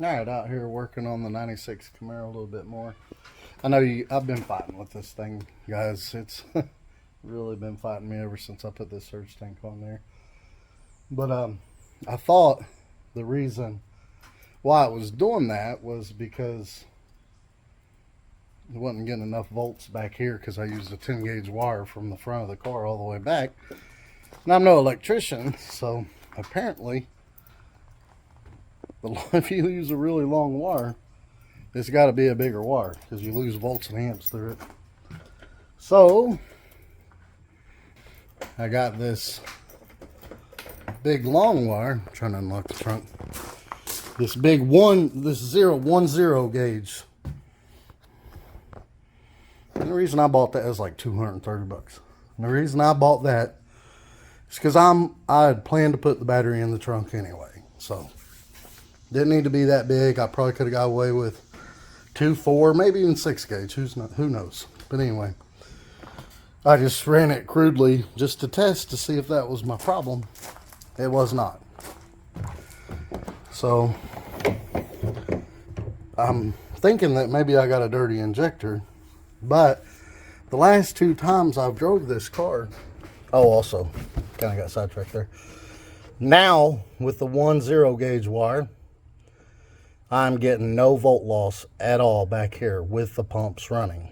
Alright, out here working on the 96 Camaro a little bit more. I know I've been fighting with this thing, guys. It's really been fighting me ever since I put this surge tank on there. But I thought the reason why it was doing that was because it wasn't getting enough volts back here because I used a 10 gauge wire from the front of the car all the way back. And I'm no electrician, so apparently if you use a really long wire, it's got to be a bigger wire because you lose volts and amps through it. So I got this big long wire. I'm trying to unlock the trunk. This big 010 gauge. And the reason I bought that is like 230 bucks. And the reason I bought that is because I had planned to put the battery in the trunk anyway. So didn't need to be that big. I probably could have got away with 2, 4, maybe even 6 gauge. Who knows? But anyway, I just ran it crudely just to test to see if that was my problem. It was not. So I'm thinking that maybe I got a dirty injector. But the last 2 times I've drove this car, oh, also kind of got sidetracked there. Now with the 10 gauge wire, I'm getting no volt loss at all back here with the pumps running.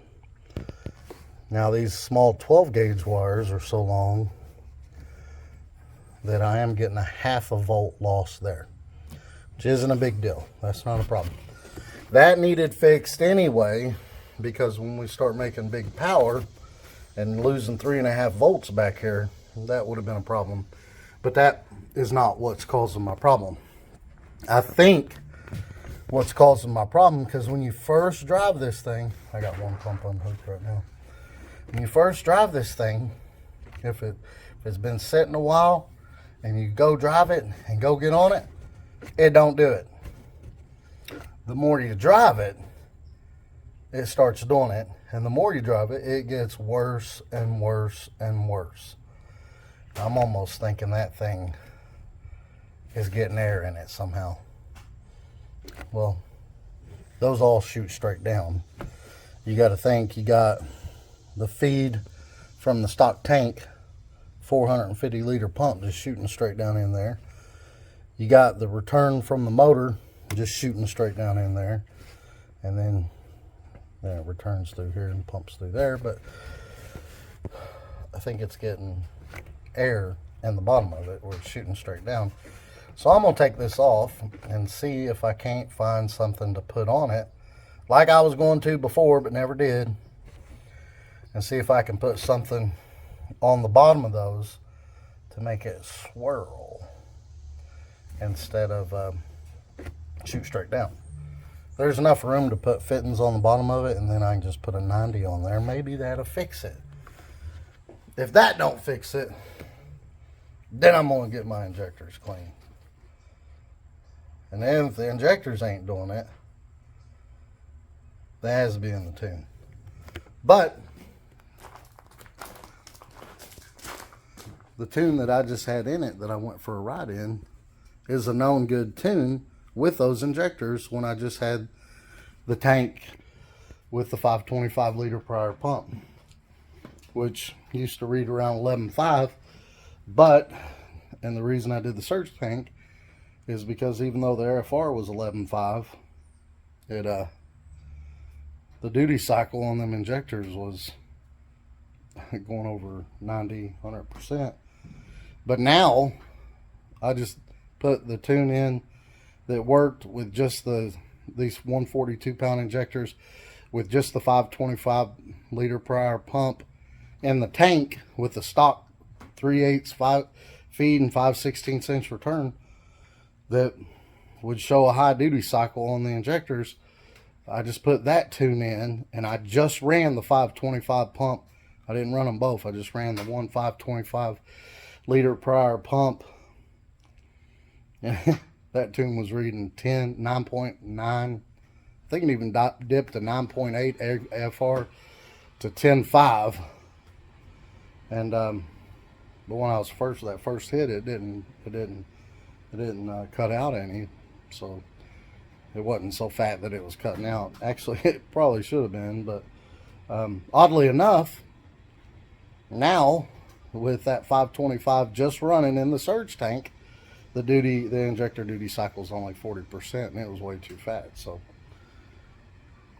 Now these small 12 gauge wires are so long that I am getting a half a volt loss there, which isn't a big deal. That's not a problem. That needed fixed anyway, because when we start making big power and losing 3.5 volts back here, that would have been a problem. But that is not what's causing my problem. I think what's causing my problem, because when you first drive this thing, I got one pump unhooked right now. When you first drive this thing, if it's been sitting a while and you go drive it and go get on it, it don't do it. The more you drive it, it starts doing it, and the more you drive it, it gets worse and worse and worse. I'm almost thinking that thing is getting air in it somehow. Well, those all shoot straight down. You got to think you got the feed from the stock tank, 450 liter pump just shooting straight down in there. You got the return from the motor just shooting straight down in there, and then it returns through here and pumps through there. But I think it's getting air in the bottom of it where it's shooting straight down. So I'm going to take this off and see if I can't find something to put on it, like I was going to before but never did, and see if I can put something on the bottom of those to make it swirl instead of shoot straight down. There's enough room to put fittings on the bottom of it, and then I can just put a 90 on there. Maybe that'll fix it. If that don't fix it, then I'm going to get my injectors clean. And then if the injectors ain't doing it, that has to be in the tune. But the tune that I just had in it that I went for a ride in is a known good tune with those injectors when I just had the tank with the 525 liter per hour pump, which used to read around 11.5. But, and the reason I did the surge tank is because even though the RFR was 11.5, the duty cycle on them injectors was going over 90, 100%. But now I just put the tune in that worked with just these 142 pound injectors with just the 525 liter per hour pump and the tank with the stock 3/8 5 feed and 5/16 inch return that would show a high duty cycle on the injectors. I just put that tune in, and I just ran the 525 pump. I didn't run them both. I just ran the 525 liter per hour pump. That tune was reading 9.9. I think it even dipped to 9.8 AFR to 10.5. And but when I was that first hit, it didn't cut out any. So it wasn't so fat that it was cutting out. Actually, it probably should have been, but oddly enough, now with that 525 just running in the surge tank, the injector duty cycle is only 40%, and it was way too fat. So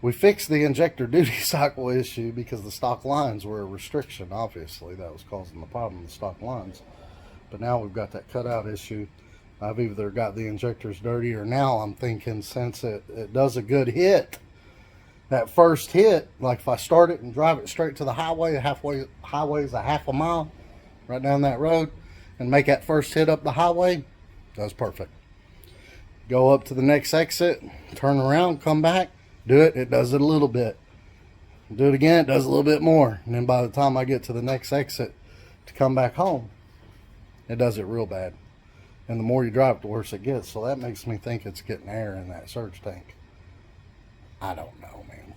we fixed the injector duty cycle issue because the stock lines were a restriction. Obviously, that was causing the problem, the stock lines. But now we've got that cutout issue. I've either got the injectors dirty, or now I'm thinking, since it does a good hit, that first hit, like if I start it and drive it straight to the highway, highway's a half a mile right down that road, and make that first hit up the highway, that's perfect. Go up to the next exit, turn around, come back, do it, it does it a little bit. Do it again, it does a little bit more. And then by the time I get to the next exit to come back home, it does it real bad. And the more you drive it, the worse it gets. So that makes me think it's getting air in that surge tank. I don't know, man.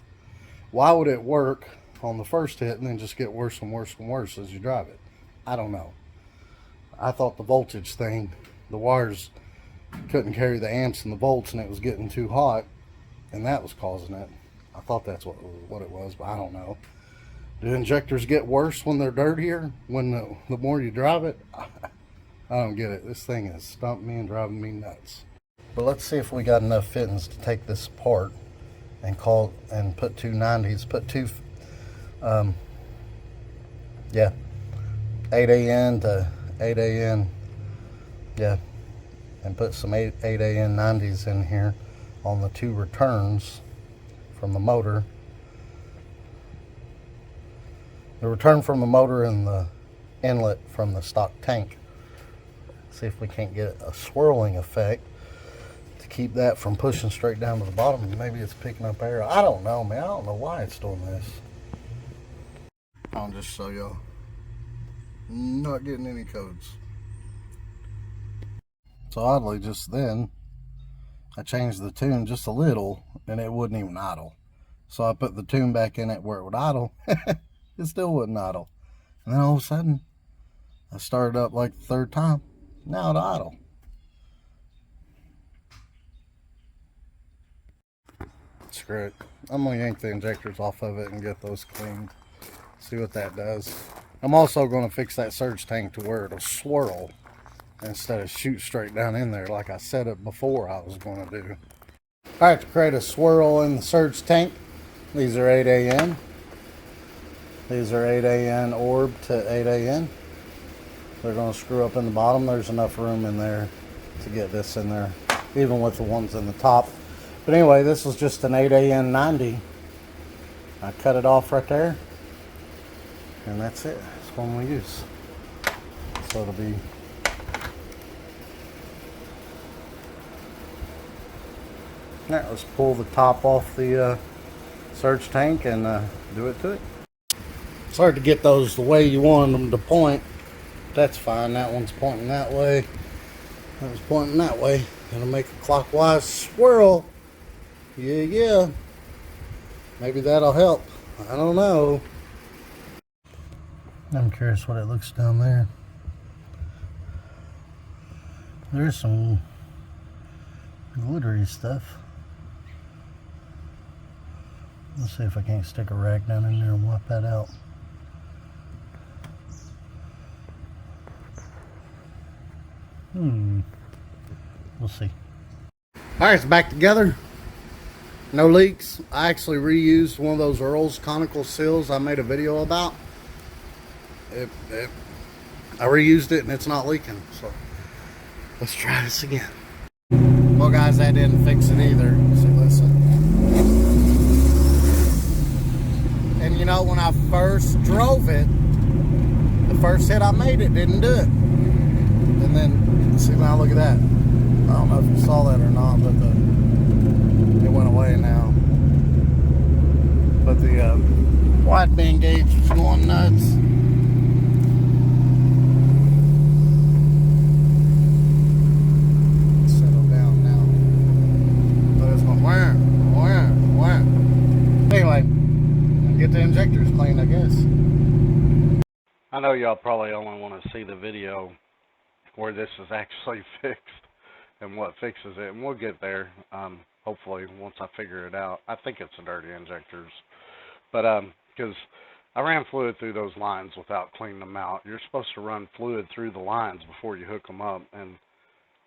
Why would it work on the first hit and then just get worse and worse and worse as you drive it? I don't know. I thought the voltage thing, the wires couldn't carry the amps and the volts, and it was getting too hot, and that was causing it. I thought that's what it was, but I don't know. Do injectors get worse when they're dirtier, when the more you drive it? I don't get it. This thing has stumped me and driving me nuts. But let's see if we got enough fittings to take this apart and put two 90s, put two 8AN to 8AN, yeah, and put some 8AN 90s in here on the two returns from the motor. The return from the motor and the inlet from the stock tank. See if we can't get a swirling effect to keep that from pushing straight down to the bottom. Maybe it's picking up air. I don't know, man. I don't know why it's doing this. I'll just show y'all. Not getting any codes. So oddly, just then, I changed the tune just a little, and it wouldn't even idle. So I put the tune back in it where it would idle. It still wouldn't idle. And then all of a sudden, I started up like the third time. Now it idle. Screw it. I'm going to yank the injectors off of it and get those cleaned. See what that does. I'm also going to fix that surge tank to where it'll swirl instead of shoot straight down in there like I said it before I was going to do. Alright, to create a swirl in the surge tank, these are 8AN. These are 8AN orb to 8AN. They're going to screw up in the bottom. There's enough room in there to get this in there, even with the ones in the top. But anyway, this was just an 8AN 90. I cut it off right there, and that's it. That's one we use. So it'll be now. Let's pull the top off the surge tank and do it to it. It's hard to get those the way you want them to point. That's fine. That one's pointing that way. That one's pointing that way. It'll make a clockwise swirl. Yeah. Maybe that'll help. I don't know. I'm curious what it looks down there. There's some glittery stuff. Let's see if I can't stick a rag down in there and wipe that out. We'll see. Alright, it's back together. No leaks. I actually reused one of those Earl's conical seals I made a video about. I reused it and it's not leaking. So let's try this again. Well guys, that didn't fix it either. So listen. And you know, when I first drove it, the first hit I made, it didn't do it. And then, see now, look at that. I don't know if you saw that or not, but it went away now. But the wideband gauge was going nuts. Settle down now. But it's going wah. Anyway, get the injectors cleaned, I guess. I know y'all probably only want to see the video where this is actually fixed and what fixes it, and we'll get there, hopefully. hopefully, once I figure it out. I think it's the dirty injectors. But, because I ran fluid through those lines without cleaning them out. You're supposed to run fluid through the lines before you hook them up, and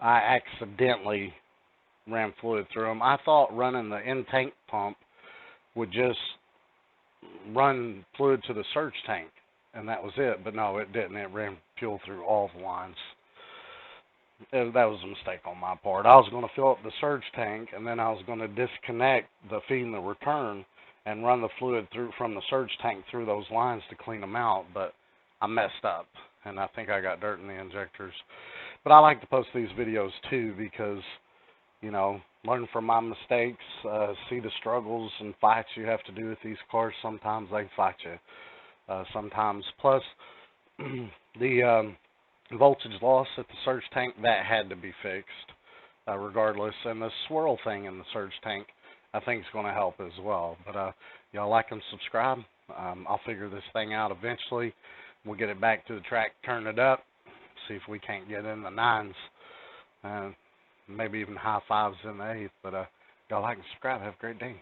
I accidentally ran fluid through them. I thought running the in-tank pump would just run fluid to the surge tank, and that was it. But no, it didn't. It ran fuel through all the lines. That was a mistake on my part. I was going to fill up the surge tank, and then I was going to disconnect the feed and the return and run the fluid through from the surge tank through those lines to clean them out, but I messed up, and I think I got dirt in the injectors. But I like to post these videos too because, you know, learn from my mistakes, see the struggles and fights you have to do with these cars. Sometimes they fight you. Sometimes, plus the voltage loss at the surge tank, that had to be fixed regardless. And the swirl thing in the surge tank, I think is going to help as well. But y'all like and subscribe. I'll figure this thing out eventually. We'll get it back to the track, turn it up, see if we can't get in the 9s, maybe even high 5s in the 8th. But y'all like and subscribe. Have a great day.